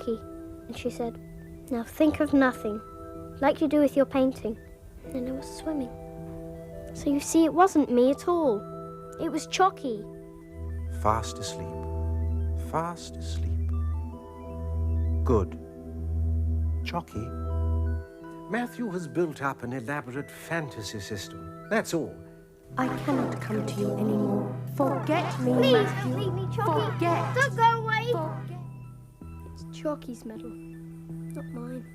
Chocky. And she said, now think of nothing, like you do with your painting. And I was swimming. So you see, it wasn't me at all. It was Chocky. Fast asleep. Fast asleep. Good. Chocky. Matthew has built up an elaborate fantasy system. That's all. I cannot come to you anymore. Forget me, Please Matthew. don't leave me, Chocky. Forget. Don't go away. Forget. It's Chocky's medal, not mine.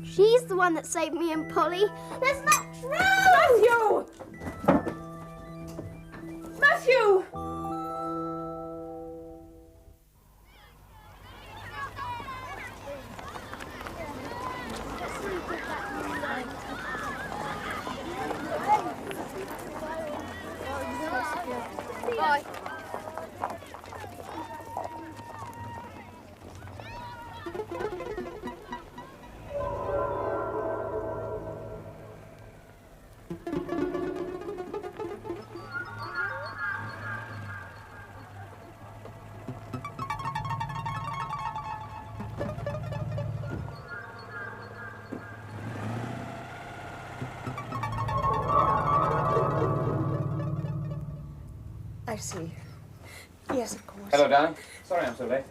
She's the one that saved me and Polly. That's not true! Matthew! Matthew! Bye. I see. Yes, of course. Hello, darling. Sorry I'm so late.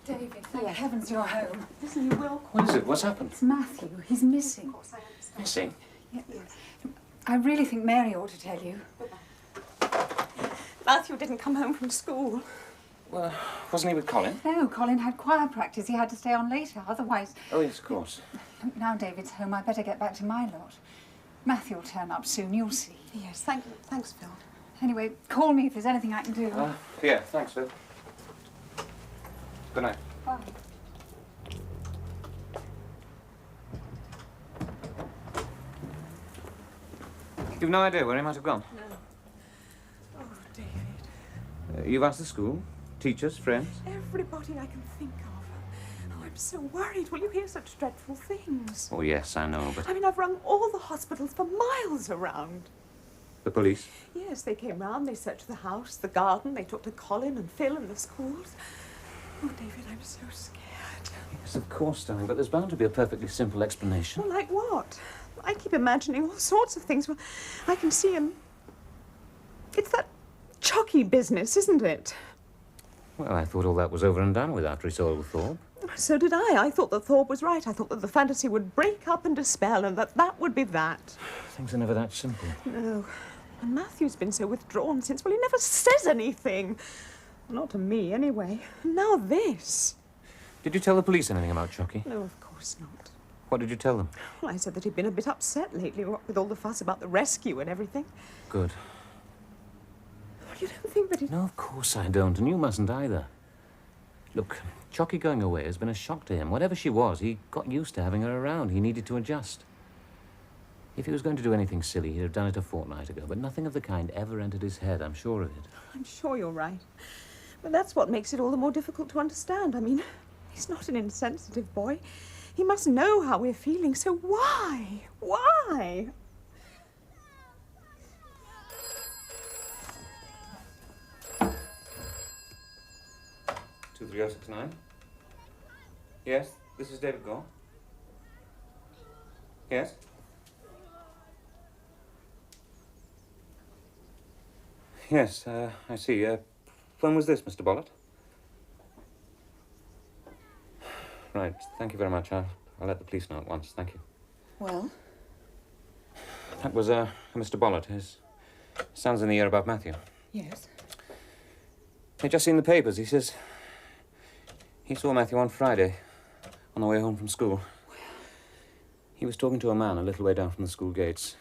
David, thank heavens you're home. Listen, you will. What is it? What's happened? It's Matthew. He's missing. Missing? Yeah. I really think Mary ought to tell you. Matthew didn't come home from school. Well, wasn't he with Colin? No, Colin had choir practice. He had to stay on later, otherwise... Oh, yes, of course. Look, now David's home, I better get back to my lot. Matthew will turn up soon, you'll see. Yes, thanks, Phil. Anyway, call me if there's anything I can do. Yeah, thanks, Phil. Good night. Bye. You've no idea where he might have gone? No. Oh, David. You've asked the school, teachers, friends? Everybody I can think of. Oh, I'm so worried. Will you hear such dreadful things? Oh, yes, I know, but... I mean, I've rung all the hospitals for miles around. The police? Yes, they came round, they searched the house, the garden, they talked to Colin and Phil and the schools. Oh, David, I'm so scared. Yes, of course, darling, but there's bound to be a perfectly simple explanation. Well, like what? I keep imagining all sorts of things. Well, I can see him. It's that Chocky business, isn't it? Well, I thought all that was over and done with after he saw with Thorpe. So did I. I thought that Thorpe was right. I thought that the fantasy would break up and dispel and that would be that. Things are never that simple. No. And Matthew's been so withdrawn since, well, he never says anything. Not to me, anyway. Now this. Did you tell the police anything about Chocky? No, of course not. What did you tell them? Well, I said that he'd been a bit upset lately, what with all the fuss about the rescue and everything. Good. Well, you don't think that he... No, of course I don't, and you mustn't either. Look, Chocky going away has been a shock to him. Whatever she was, he got used to having her around. He needed to adjust. If he was going to do anything silly, he'd have done it a fortnight ago, but nothing of the kind ever entered his head, I'm sure of it. I'm sure you're right. But that's what makes it all the more difficult to understand. I mean, he's not an insensitive boy. He must know how we're feeling, so why? Why? Two 3069. Yes, this is David Gore. Yes? Yes, I see. When was this, Mr. Bollett? Right, thank you very much. I'll let the police know at once. Thank you. Well? That was, Mr. Bollett. His son's in the air about Matthew. Yes. He'd just seen the papers. He says he saw Matthew on Friday on the way home from school. He was talking to a man a little way down from the school gates.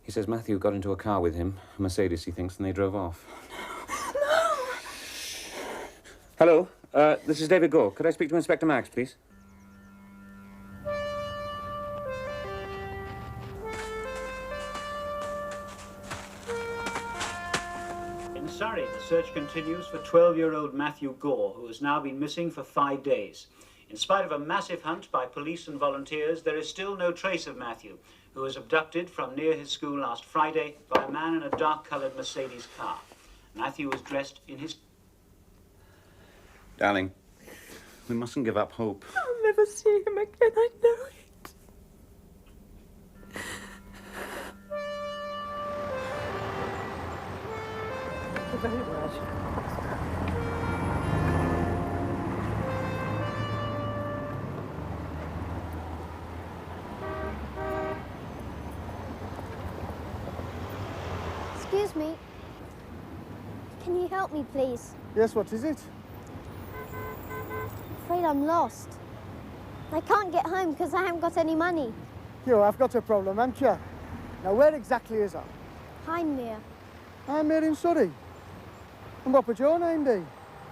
He says Matthew got into a car with him, a Mercedes, he thinks, and they drove off. No! Hello, this is David Gore. Could I speak to Inspector Max, please? In Surrey, the search continues for 12-year-old Matthew Gore, who has now been missing for 5 days. In spite of a massive hunt by police and volunteers, there is still no trace of Matthew, who was abducted from near his school last Friday by a man in a dark-coloured Mercedes car. Matthew was dressed in his... Darling, we mustn't give up hope. I'll never see him again, I know it. Thank you very much. Excuse me. Can you help me, please? Yes, what is it? I'm afraid I'm lost. I can't get home because I haven't got any money. Yo, I've got a problem, haven't you? Now, where exactly is I? Hindmere. I'm here in Surrey. And what would your name be?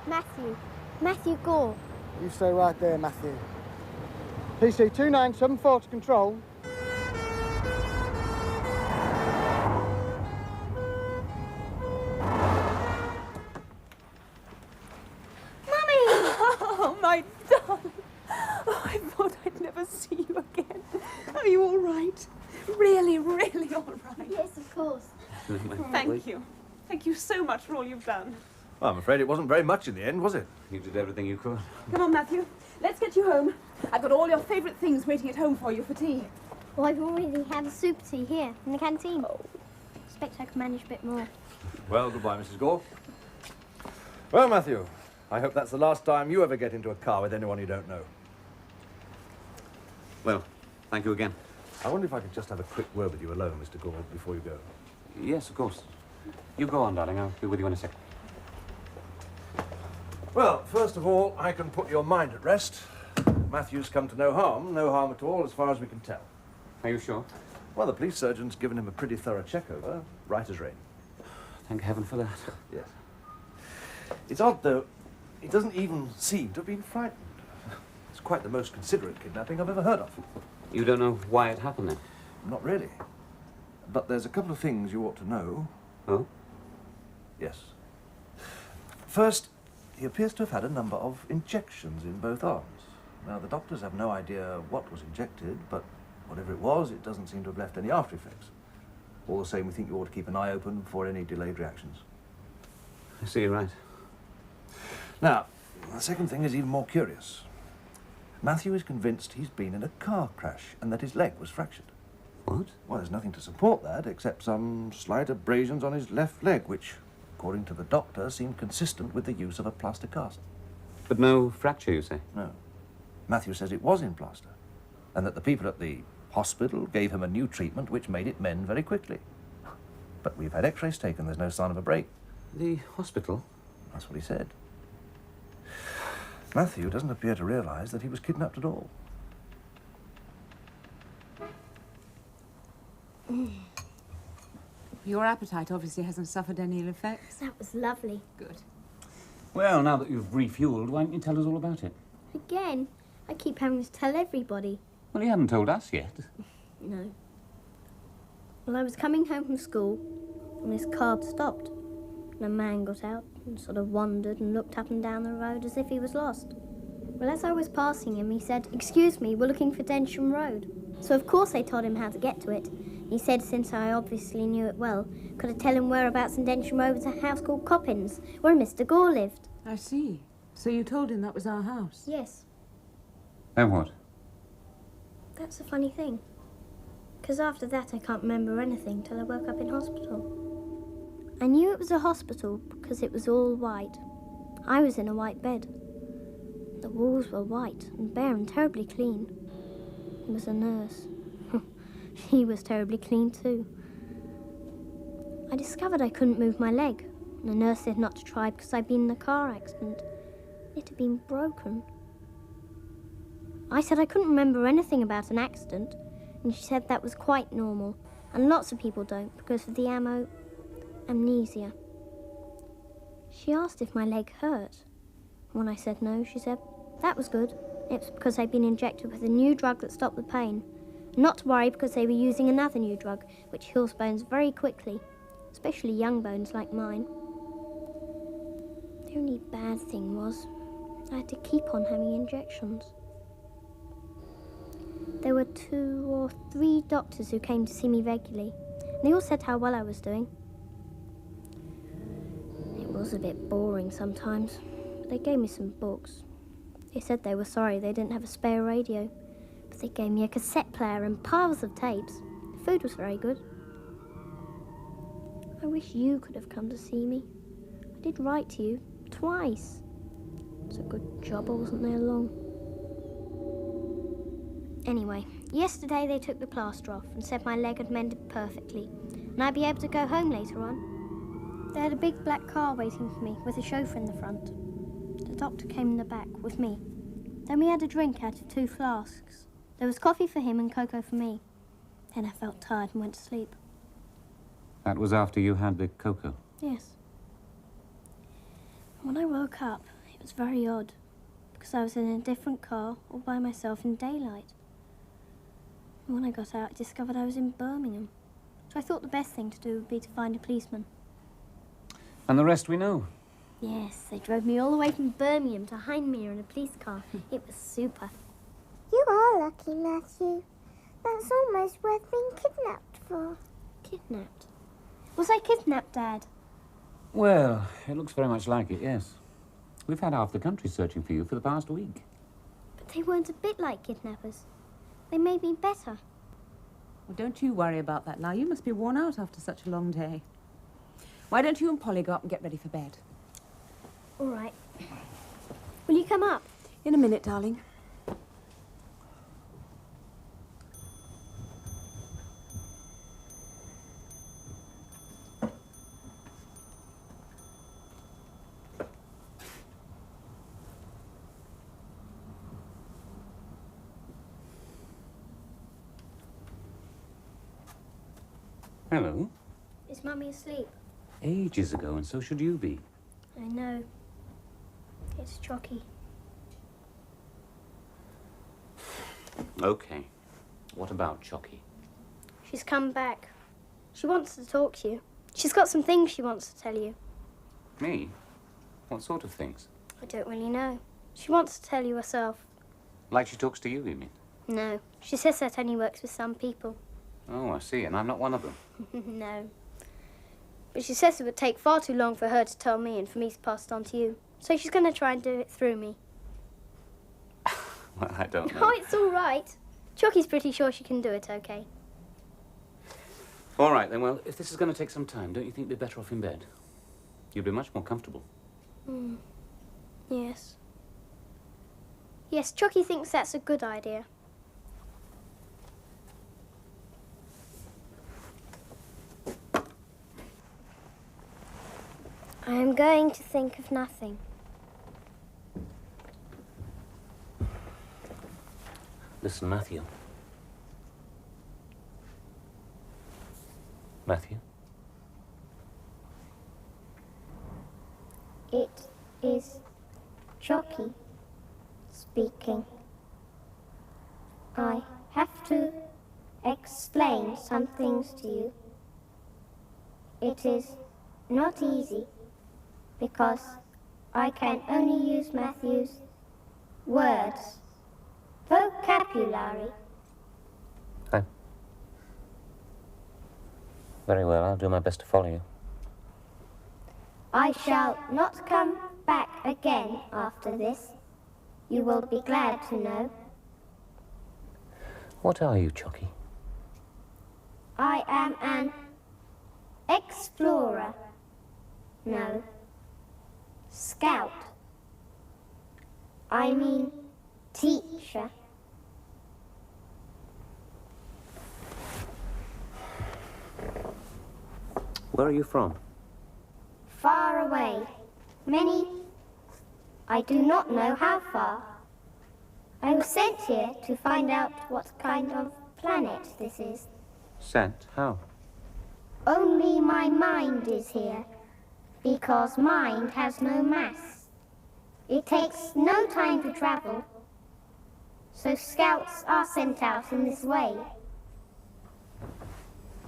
Matthew. Matthew Gore. You stay right there, Matthew. PC 2974 to control. Oh, my darling. Oh, I thought I'd never see you again. Are you all right? Really, really all right? Yes, of course. Thank you. Thank you so much for all you've done. Well, I'm afraid it wasn't very much in the end, was it? You did everything you could. Come on, Matthew. Let's get you home. I've got all your favourite things waiting at home for you for tea. Well, I've already had a soup tea here in the canteen. Expect I can manage a bit more. Well, goodbye, Mrs. Gore. Well, Matthew, I hope that's the last time you ever get into a car with anyone you don't know. Well, thank you again. I wonder if I could just have a quick word with you alone, Mr. Gore, before you go. Yes, of course. You go on, darling. I'll be with you in a second. Well, first of all, I can put your mind at rest. Matthew's come to no harm at all, as far as we can tell. Are you sure? Well, the police surgeon's given him a pretty thorough check-over, right as rain. Thank heaven for that. Yes. It's odd, though. He doesn't even seem to have been frightened. It's quite the most considerate kidnapping I've ever heard of. You don't know why it happened then? Not really. But there's a couple of things you ought to know. Oh? Yes. First, he appears to have had a number of injections in both arms. Now, the doctors have no idea what was injected, but whatever it was, it doesn't seem to have left any after effects. All the same, we think you ought to keep an eye open for any delayed reactions. I see you're right. Now, the second thing is even more curious. Matthew is convinced he's been in a car crash and that his leg was fractured. What? Well, there's nothing to support that except some slight abrasions on his left leg, which, according to the doctor, seemed consistent with the use of a plaster cast. But no fracture, you say? No. Matthew says it was in plaster, and that the people at the hospital gave him a new treatment which made it mend very quickly. But we've had x-rays taken, there's no sign of a break. The hospital? That's what he said. Matthew doesn't appear to realise that he was kidnapped at all. Your appetite obviously hasn't suffered any ill effects. That was lovely. Good. Well, now that you've refueled, why don't you tell us all about it? Again, I keep having to tell everybody. Well, you haven't told us yet. No. Well, I was coming home from school and this car stopped. And a man got out and sort of wandered and looked up and down the road as if he was lost. Well, as I was passing him, he said, "Excuse me, we're looking for Densham Road." So of course I told him how to get to it. He said, since I obviously knew it well, could I tell him whereabouts in Densham Road was a house called Coppins, where Mr. Gore lived. I see. So you told him that was our house? Yes. Then what? That's a funny thing. Because after that I can't remember anything till I woke up in hospital. I knew it was a hospital because it was all white. I was in a white bed. The walls were white and bare and terribly clean. There was a nurse. She was terribly clean too. I discovered I couldn't move my leg. And the nurse said not to try because I'd been in a car accident. It had been broken. I said I couldn't remember anything about an accident, and she said that was quite normal, and lots of people don't because of the amnesia. She asked if my leg hurt. When I said no, she said that was good. It was because I'd been injected with a new drug that stopped the pain. Not to worry because they were using another new drug which heals bones very quickly, especially young bones like mine. The only bad thing was I had to keep on having injections. There were 2 or 3 doctors who came to see me regularly, and they all said how well I was doing. It was a bit boring sometimes, but they gave me some books. They said they were sorry they didn't have a spare radio, but they gave me a cassette player and piles of tapes. The food was very good. I wish you could have come to see me. I did write to you twice. It's a good job I wasn't there long. Anyway, yesterday they took the plaster off and said my leg had mended perfectly and I'd be able to go home later on. They had a big black car waiting for me with a chauffeur in the front. The doctor came in the back with me. Then we had a drink out of 2 flasks. There was coffee for him and cocoa for me. Then I felt tired and went to sleep. That was after you had the cocoa? Yes. When I woke up, it was very odd, because I was in a different car all by myself in daylight. And when I got out, I discovered I was in Birmingham. So I thought the best thing to do would be to find a policeman. And the rest we know? Yes, they drove me all the way from Birmingham to Hindmere in a police car. It was super. You are lucky, Matthew. That's almost worth being kidnapped for. Kidnapped? Was I kidnapped, Dad? Well, it looks very much like it, yes. We've had half the country searching for you for the past week. But they weren't a bit like kidnappers. They made me better. Well, don't you worry about that now. You must be worn out after such a long day. Why don't you and Polly go up and get ready for bed? All right. Will you come up? In a minute, darling. Hello. Is Mummy asleep? Ages ago, and so should you be. I know. It's Chocky. Okay. What about Chocky? She's come back. She wants to talk to you. She's got some things she wants to tell you. Me? What sort of things? I don't really know. She wants to tell you herself. Like she talks to you, you mean? No. She says that only works with some people. Oh, I see, and I'm not one of them. No. But she says it would take far too long for her to tell me and for me to pass it on to you. So she's going to try and do it through me. Well, I don't know. Oh, it's all right. Chocky's pretty sure she can do it okay. All right, then, well, if this is going to take some time, don't you think we'd be better off in bed? You'd be much more comfortable. Yes. Yes, Chocky thinks that's a good idea. I am going to think of nothing. Listen, Matthew. Matthew? It is Chocky speaking. I have to explain some things to you. It is not easy because I can only use Matthew's words, vocabulary. Hi. Very well, I'll do my best to follow you. I shall not come back again after this. You will be glad to know. What are you, Chocky? I am an explorer. No. Scout. I mean teacher. Where are you from? Far away. Many. I do not know how far. I was sent here to find out what kind of planet this is. Sent? How? Only my mind is here, because mind has no mass. It takes no time to travel, so scouts are sent out in this way.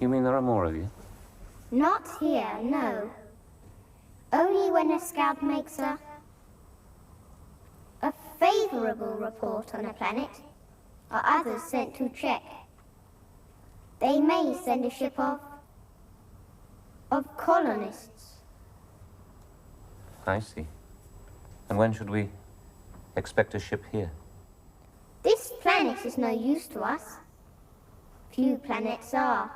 You mean there are more of you? Not here, no. Only when a scout makes a favorable report on a planet are others sent to check. They may send a ship of colonists. I see. And when should we expect a ship here? This planet is no use to us. Few planets are.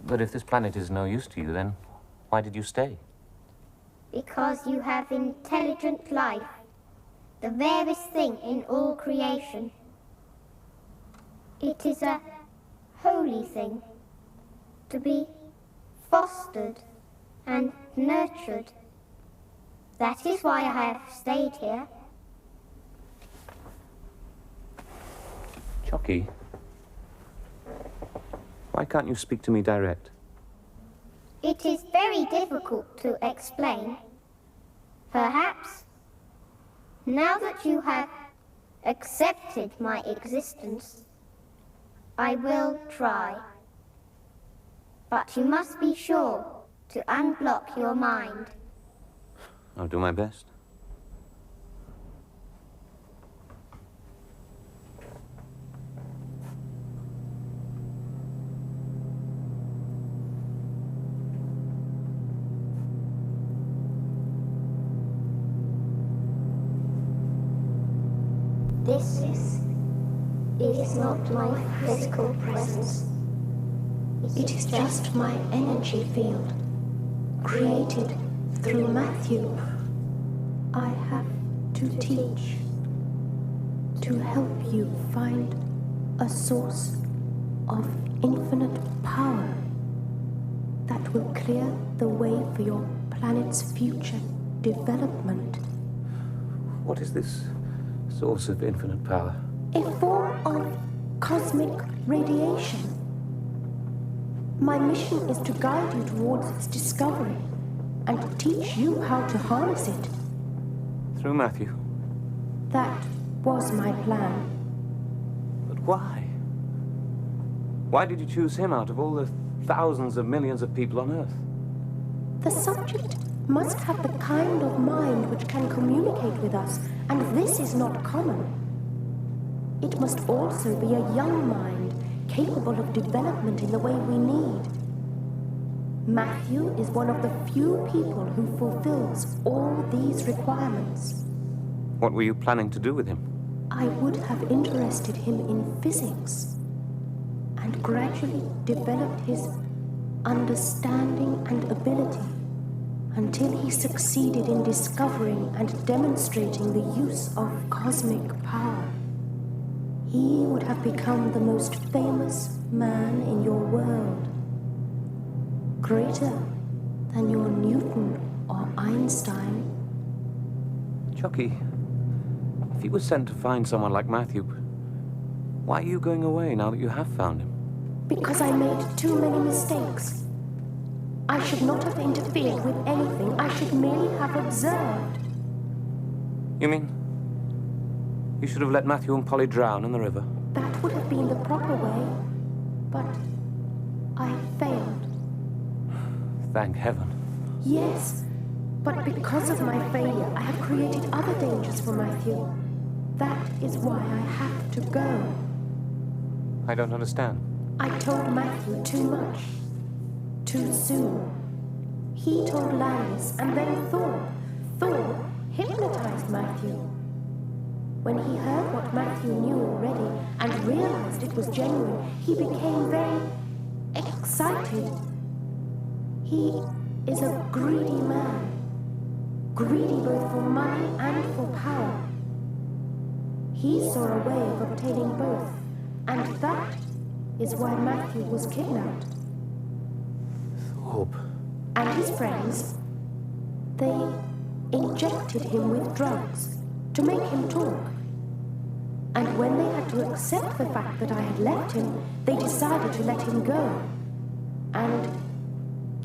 But if this planet is no use to you, then why did you stay? Because you have intelligent life, the rarest thing in all creation. It is a holy thing to be fostered and nurtured. That is why I have stayed here. Chocky, why can't you speak to me direct? It is very difficult to explain. Perhaps, now that you have accepted my existence, I will try. But you must be sure to unblock your mind. I'll do my best. This is not my physical presence. It is just my energy field, created through Matthew. I have to teach, to help you find a source of infinite power that will clear the way for your planet's future development. What is this source of infinite power? A form of cosmic radiation. My mission is to guide you towards its discovery and to teach you how to harness it. Through Matthew? That was my plan. But why? Why did you choose him out of all the thousands of millions of people on Earth? The subject must have the kind of mind which can communicate with us, and this is not common. It must also be a young mind, capable of development in the way we need. Matthew is one of the few people who fulfills all these requirements. What were you planning to do with him? I would have interested him in physics and gradually developed his understanding and ability until he succeeded in discovering and demonstrating the use of cosmic power. He would have become the most famous man in your world, greater than your Newton or Einstein. Chocky, if you were sent to find someone like Matthew, why are you going away now that you have found him? Because I made too many mistakes. I should not have interfered with anything. I should merely have observed. You mean you should have let Matthew and Polly drown in the river? That would have been the proper way, but I failed. Thank heaven. Yes, but because of my failure, I have created other dangers for Matthew. That is why I have to go. I don't understand. I told Matthew too much. Too soon. He told Landis and then Thor. Thor hypnotized Matthew. When he heard what Matthew knew already and realized it was genuine, he became very excited. He is a greedy man. Greedy both for money and for power. He saw a way of obtaining both, and that is why Matthew was kidnapped. Thorpe. And his friends, they injected him with drugs to make him talk. And when they had to accept the fact that I had left him, they decided to let him go and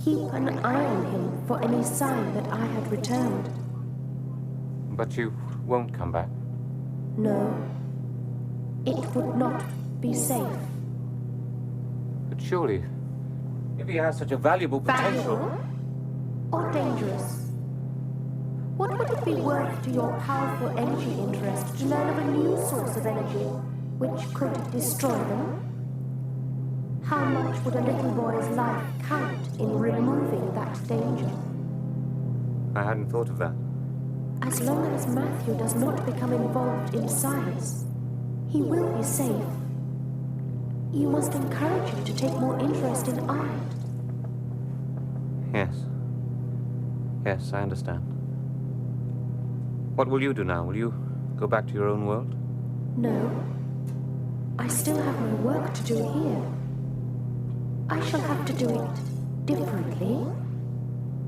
keep an eye on him for any sign that I had returned. But you won't come back? No. It would not be safe. But surely, if he has such a valuable potential... Valuable or dangerous? What would it be worth to your powerful energy interest to learn of a new source of energy which could destroy them? How much would a little boy's life count in removing that danger? I hadn't thought of that. As long as Matthew does not become involved in science, he will be safe. You must encourage him to take more interest in art. Yes. Yes, I understand. What will you do now? Will you go back to your own world? No. I still have my work to do here. I shall have to do it differently,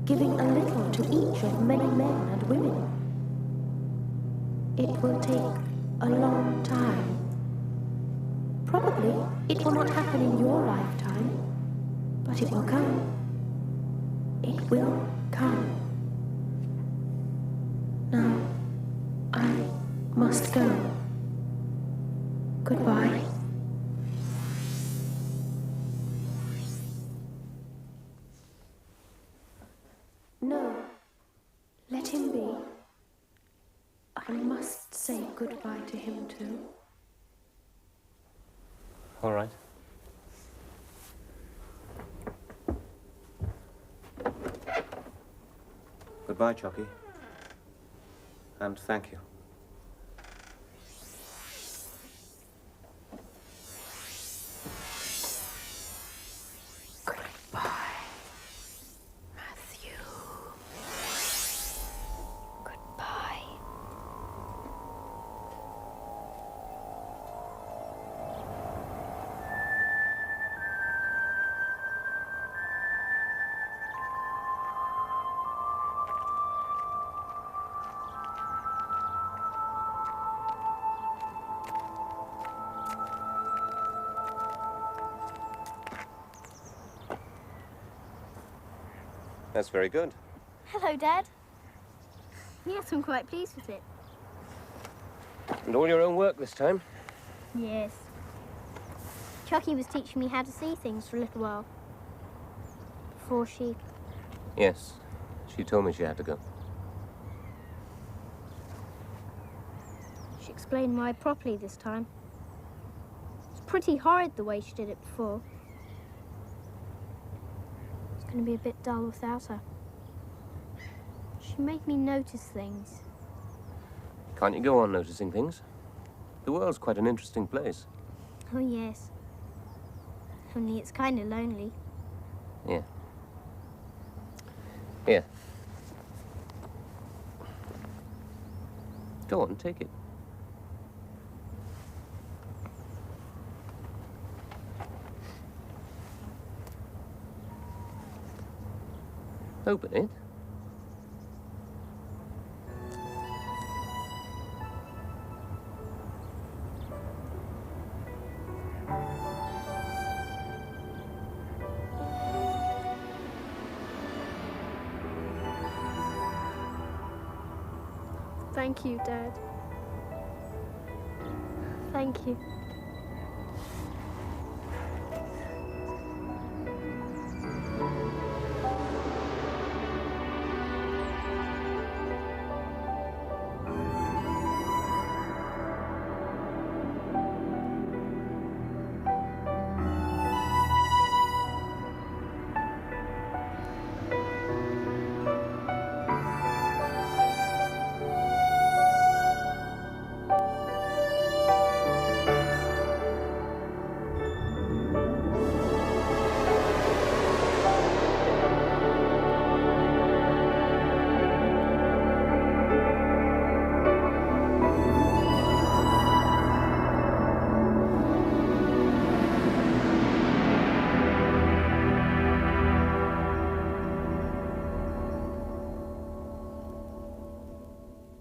giving a little to each of many men and women. It will take a long time. Probably it will not happen in your lifetime, but it will come. It will come. Now, I must go. Goodbye. No, let him be. I must say goodbye to him too. All right. Goodbye, Chocky. And thank you. Goodbye, Matthew. Goodbye. That's very good. Hello, Dad. Yes, I'm quite pleased with it. And all your own work this time? Yes. Chocky was teaching me how to see things for a little while. Before she... Yes. She told me she had to go. She explained why properly this time. It's pretty horrid the way she did it before. It's going to be a bit dull without her. She made me notice things. Can't you go on noticing things? The world's quite an interesting place. Oh, yes. Only it's kind of lonely. Yeah. Here. Go on, take it. Open it. Thank you, Dad. Thank you.